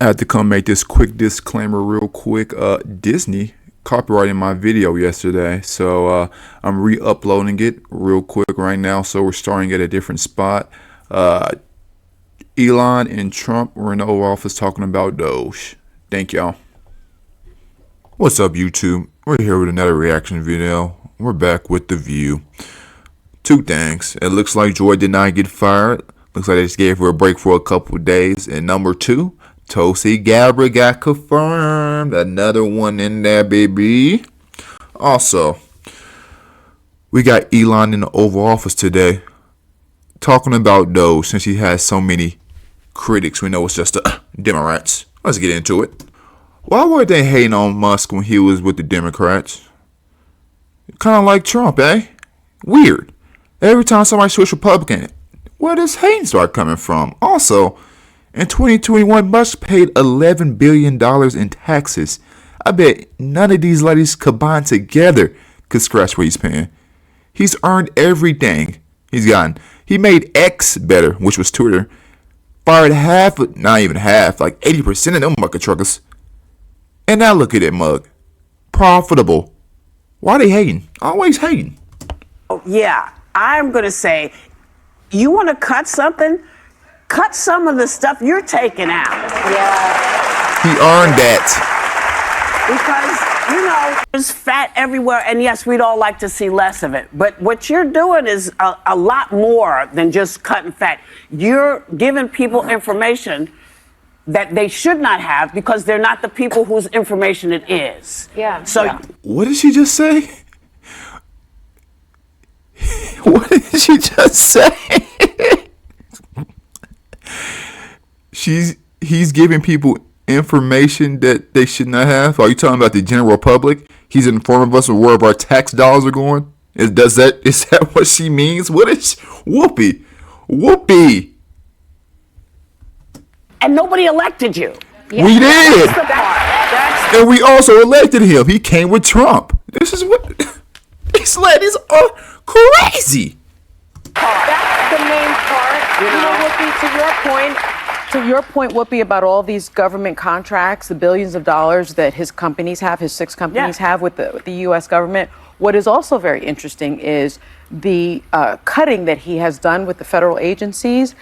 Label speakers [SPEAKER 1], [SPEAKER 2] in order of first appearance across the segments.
[SPEAKER 1] I had to come make this quick disclaimer real quick. Disney copyrighted my video yesterday, so I'm re-uploading it real quick right now. So we're starting at a different spot. Elon and Trump were in the Oval Office talking about Doge. Thank y'all. What's up, YouTube? We're here with another reaction video. We're back with The View. Two things. It looks like Joy did not get fired. Looks like they just gave her a break for a couple of days. And number two, Tulsi Gabbard got confirmed. Another one in there, baby. Also, we got Elon in the Oval Office today talking about Doge, since he has so many critics. We know it's just the Democrats. Let's get into it. Why were they hating on Musk when he was with the Democrats? Kind of like Trump, eh? Weird. Every time somebody switches Republican, where does hating start coming from? Also, in 2021, Musk paid $11 billion in taxes. I bet none of these ladies combined together could scratch what he's paying. He's earned everything he's gotten. He made X better, which was Twitter. Fired half, not even half, like 80% of them bucket truckers. And now look at that mug. Profitable. Why are they hating? Always hating.
[SPEAKER 2] Oh, yeah, I'm going to say, you want to cut something? Cut some of the stuff you're taking out.
[SPEAKER 3] Yeah.
[SPEAKER 1] He earned that.
[SPEAKER 2] Because, you know, there's fat everywhere, and yes, we'd all like to see less of it. But what you're doing is a lot more than just cutting fat. You're giving people information that they should not have because they're not the people whose information it is.
[SPEAKER 3] Yeah.
[SPEAKER 2] So,
[SPEAKER 3] yeah.
[SPEAKER 1] What did she just say? What did she just say? He's giving people information that they should not have. Are you talking about the general public? He's informing us of where our tax dollars are going. Is that what she means? What is Whoopi? Whoopi.
[SPEAKER 2] and nobody elected you.
[SPEAKER 3] Yeah.
[SPEAKER 1] We did.
[SPEAKER 2] That's the part.
[SPEAKER 1] And we also elected him. He came with Trump. This is what these ladies are crazy.
[SPEAKER 3] That's the main part. You know, Whoopi, to your point, Whoopi, about all these government contracts, the billions of dollars that his companies have, his 6 companies have with the U.S. government. What is also very interesting is the cutting that he has done with the federal agencies.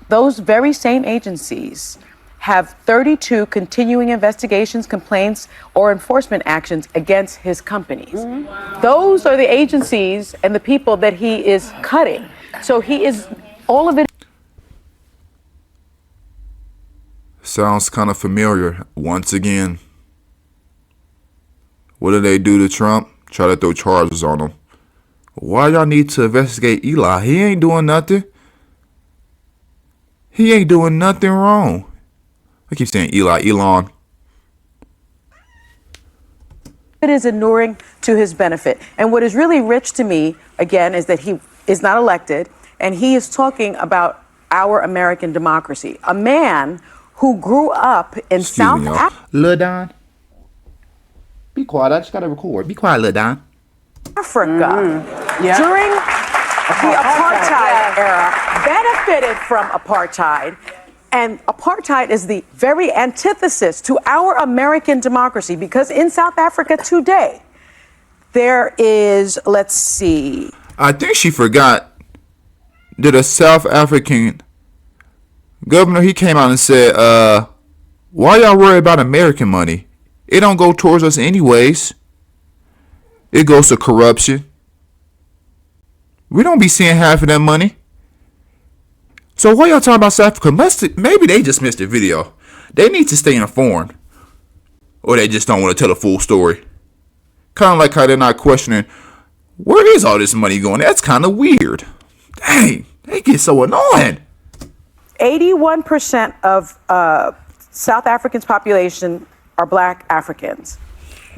[SPEAKER 3] Those very same agencies have 32 continuing investigations, complaints, or enforcement actions against his companies. Mm-hmm. Those are the agencies and the people that he is cutting. So he is, all of it.
[SPEAKER 1] Sounds kind of familiar. Once again, what do they do to Trump? Try to throw charges on him. Why y'all need to investigate Eli? He ain't doing nothing. He ain't doing nothing wrong. I keep saying Elon.
[SPEAKER 3] It is inuring to his benefit. And what is really rich to me, again, is that he is not elected, and he is talking about our American democracy. A man who grew up in South Africa.
[SPEAKER 1] Lil Don. Be quiet, I just gotta record. Be quiet, Lil Don.
[SPEAKER 3] Yeah. During the apartheid era, benefited from apartheid. And apartheid is the very antithesis to our American democracy, because in South Africa today, there is, let's see.
[SPEAKER 1] I think she forgot that a South African governor, he came out and said, why y'all worry about American money? It don't go towards us anyways. It goes to corruption. We don't be seeing half of that money. So why y'all talking about South Africa? Maybe they just missed the video. They need to stay informed. Or they just don't want to tell the full story. Kind of like how they're not questioning, where is all this money going? That's kind of weird. Dang, they get so annoying.
[SPEAKER 3] 81% of South Africans' population are Black Africans.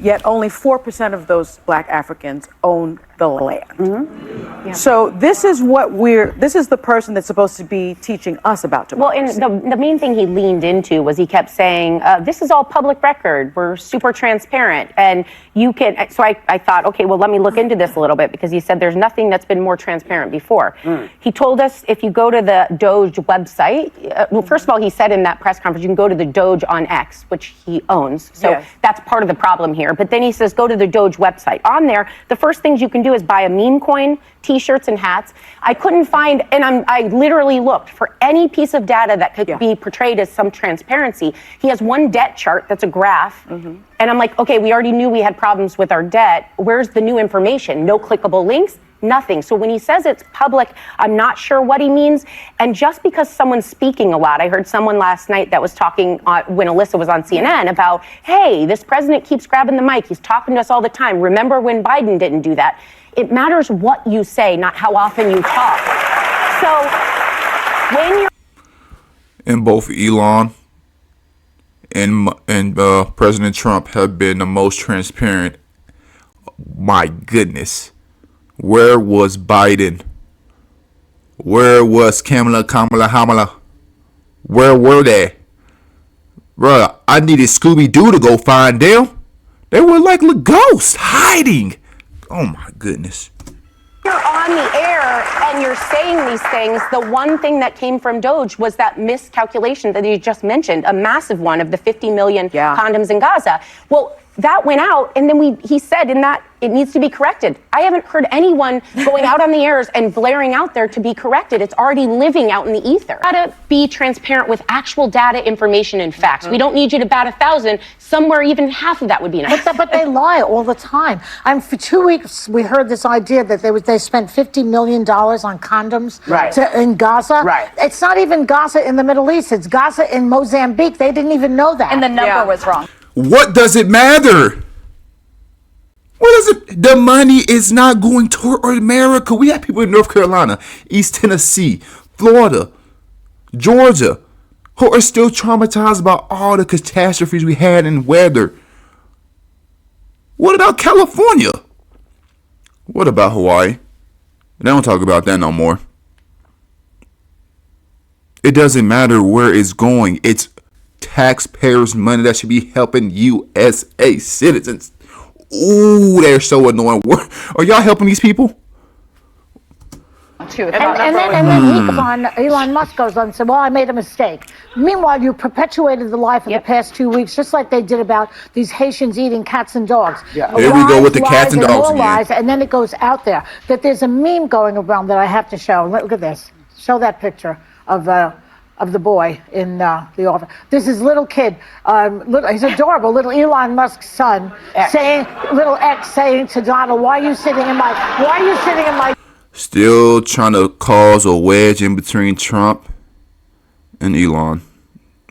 [SPEAKER 3] Yet only 4% of those Black Africans own the land. So this is this is the person that's supposed to be teaching us about democracy.
[SPEAKER 4] Well, and the main thing he leaned into was he kept saying, this is all public record. We're super transparent. And you can, so I thought, okay, well, let me look into this a little bit, because he said there's nothing that's been more transparent before. He told us if you go to the Doge website, well, first of all, he said in that press conference, you can go to the Doge on X, which he owns. So that's part of the problem here. But then he says, go to the Doge website. On there, the first things you can do is buy a meme coin, t-shirts and hats. I couldn't find, and I literally looked for any piece of data that could be portrayed as some transparency. He has one debt chart that's a graph. And I'm like, okay, we already knew we had problems with our debt. Where's the new information? No clickable links, nothing. So when he says it's public, I'm not sure what he means. And just because someone's speaking a lot, I heard someone last night that was talking when Alyssa was on CNN about, hey, this president keeps grabbing the mic. He's talking to us all the time. Remember when Biden didn't do that? It matters what you say, not how often you talk. So when you're...
[SPEAKER 1] And both Elon and President Trump have been the most transparent. My goodness. Where was Biden? Where was Kamala? Where were they? Bruh, I needed Scooby-Doo to go find them. They were like little ghosts hiding. Oh my goodness.
[SPEAKER 4] You're on the air and you're saying these things. The one thing that came from Doge was that miscalculation that you just mentioned, a massive one of the 50 million condoms in Gaza. Well, that went out, and then he said in that it needs to be corrected. I haven't heard anyone going out on the airs and blaring out there to be corrected. It's already living out in the ether. Gotta be transparent with actual data, information, and facts. We don't need you to bat 1,000. Somewhere even half of that would be enough.
[SPEAKER 5] But they lie all the time. For 2 weeks, we heard this idea that they spent $50 million on condoms in Gaza.
[SPEAKER 2] Right.
[SPEAKER 5] It's not even Gaza in the Middle East. It's Gaza in Mozambique. They didn't even know that.
[SPEAKER 6] And the number was wrong.
[SPEAKER 1] What does it matter? What is it? The money is not going toward America. We have people in North Carolina, East Tennessee, Florida, Georgia, who are still traumatized about all the catastrophes we had in weather. What about California? What about Hawaii? They don't talk about that no more. It doesn't matter where it's going. It's taxpayers' money that should be helping USA citizens. Ooh, they're so annoying. Are y'all helping these people?
[SPEAKER 5] And then he goes on, Elon Musk goes on and said, well, I made a mistake. Meanwhile, you perpetuated the lie for the past 2 weeks, just like they did about these Haitians eating cats and dogs.
[SPEAKER 1] Here we go with the cats and dogs again.
[SPEAKER 5] Lies, and then it goes out there that there's a meme going around that I have to show. Look at this. Show that picture of the boy in the office. This is little kid. He's adorable. Little Elon Musk's son little X saying to Donald, why are you sitting in my...
[SPEAKER 1] Still trying to cause a wedge in between Trump and Elon.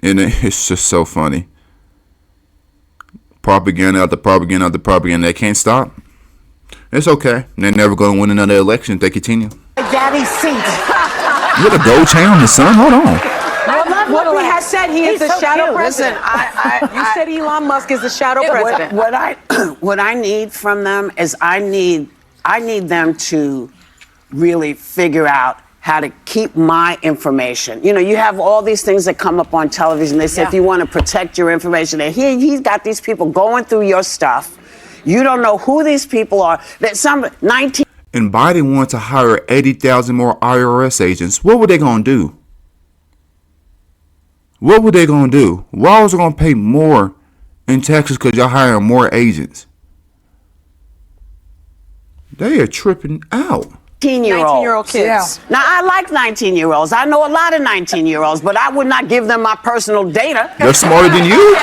[SPEAKER 1] And it's just so funny. Propaganda after propaganda after propaganda. They can't stop. It's okay. They're never going to win another election if they continue.
[SPEAKER 5] Daddy's seat.
[SPEAKER 1] You got a gold chain on the sun? Hold on.
[SPEAKER 3] What we had said, he is the
[SPEAKER 2] so
[SPEAKER 3] shadow
[SPEAKER 2] cute.
[SPEAKER 3] president. You said Elon Musk is the shadow president.
[SPEAKER 2] What I need from them is I need them to really figure out how to keep my information. You know, you have all these things that come up on television. They say if you want to protect your information, and he's got these people going through your stuff. You don't know who these people are. That
[SPEAKER 1] And Biden wants to hire 80,000 more IRS agents. What were they going to do? What were they going to do? Why was they going to pay more in taxes because y'all hiring more agents? They are tripping out.
[SPEAKER 2] 19-year-old
[SPEAKER 3] kids.
[SPEAKER 2] Now, I like 19-year-olds. I know a lot of 19-year-olds, but I would not give them my personal data.
[SPEAKER 1] They're smarter than you.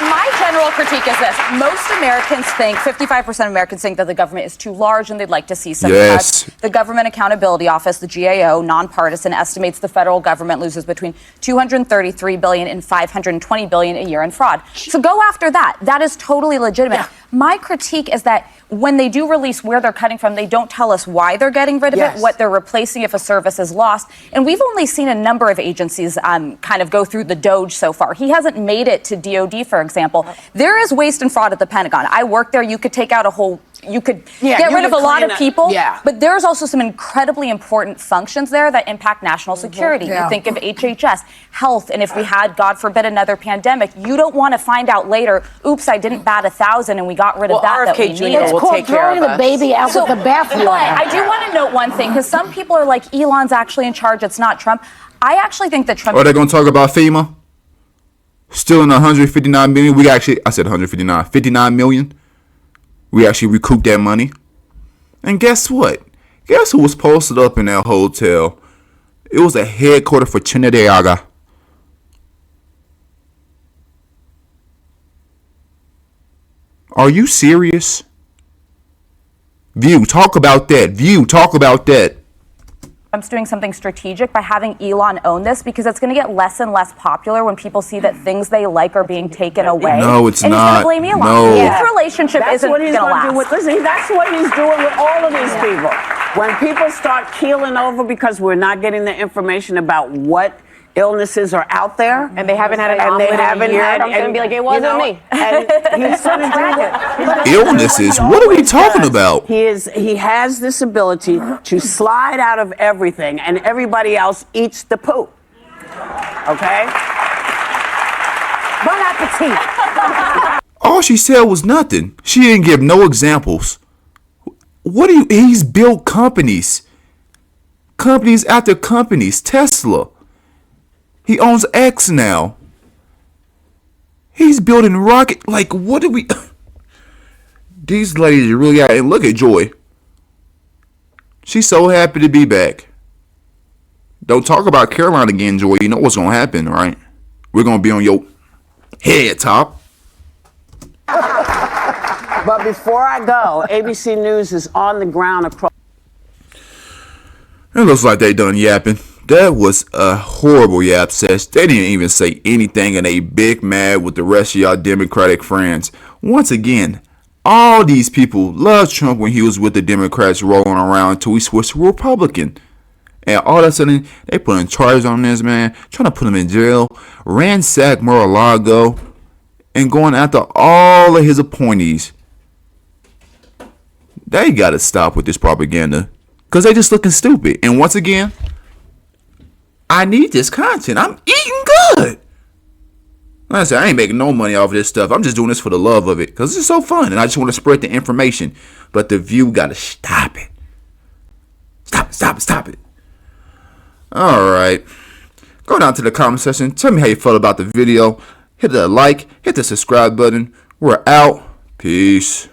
[SPEAKER 6] My general critique is this. Most Americans think, 55% of Americans think that the government is too large and they'd like to see some cuts. The Government Accountability Office, the GAO, nonpartisan, estimates the federal government loses between $233 billion and $520 billion a year in fraud. So go after that. That is totally legitimate. Yeah. My critique is that when they do release where they're cutting from, they don't tell us why they're getting rid of it, what they're replacing if a service is lost. And we've only seen a number of agencies kind of go through the Doge so far. He hasn't made it to DOD, for example. There is waste and fraud at the Pentagon. I work there. You could take out you could get rid of a lot of people, but there's also some incredibly important functions there that impact national security. You think of HHS, health, and if we had, God forbid, another pandemic, you don't want to find out later, oops, I didn't bat 1,000 and we got rid of that we need.
[SPEAKER 5] It's called throwing the baby out with the bathwater.
[SPEAKER 6] But I do want to note one thing, because some people are like, Elon's actually in charge, it's not Trump. I actually think that Trump...
[SPEAKER 1] Are they going to talk about FEMA? Still in 159 million? I said 159, 59 million. We actually recouped that money. And guess what? Guess who was posted up in that hotel? It was a headquarters for Trinidad. Are you serious? View, talk about that. View, talk about that.
[SPEAKER 6] Trump's doing something strategic by having Elon own this, because it's going to get less and less popular when people see that things they like are being taken away.
[SPEAKER 1] No, it's
[SPEAKER 6] and
[SPEAKER 1] not.
[SPEAKER 6] He's going to blame Elon.
[SPEAKER 1] No.
[SPEAKER 6] His relationship isn't going to last.
[SPEAKER 2] Listen, that's what he's doing with all of these people. When people start keeling over because we're not getting the information about what illnesses are out there,
[SPEAKER 3] And they haven't had an omelet in a year.
[SPEAKER 4] I'm going to be like, it wasn't me.
[SPEAKER 2] And he's going to do that.
[SPEAKER 1] Illnesses? What are we talking about?
[SPEAKER 2] He has this ability to slide out of everything, and everybody else eats the poop. Okay?
[SPEAKER 5] Bon appetit.
[SPEAKER 1] All she said was nothing. She didn't give no examples. He's built companies. Companies after companies. Tesla. He owns X now. He's building rocket. Like, what do we... These ladies are really out. And look at Joy. She's so happy to be back. Don't talk about Caroline again, Joy. You know what's going to happen, right? We're going to be on your head top.
[SPEAKER 2] But before I go, ABC News is on the ground across...
[SPEAKER 1] It looks like they done yapping. That was a horrible yap sesh. They didn't even say anything, and they big mad with the rest of y'all Democratic friends. Once again, all these people loved Trump when he was with the Democrats rolling around until he switched to Republican. And all of a sudden, they put in charges on this man, trying to put him in jail, ransack Mar-a-Lago, and going after all of his appointees. They got to stop with this propaganda, because they just looking stupid. And once again, I need this content. I'm eating good. Like I said, I ain't making no money off of this stuff. I'm just doing this for the love of it, because it's so fun, and I just want to spread the information. But the View got to stop it. Stop it. All right. Go down to the comment section. Tell me how you felt about the video. Hit the like. Hit the subscribe button. We're out. Peace.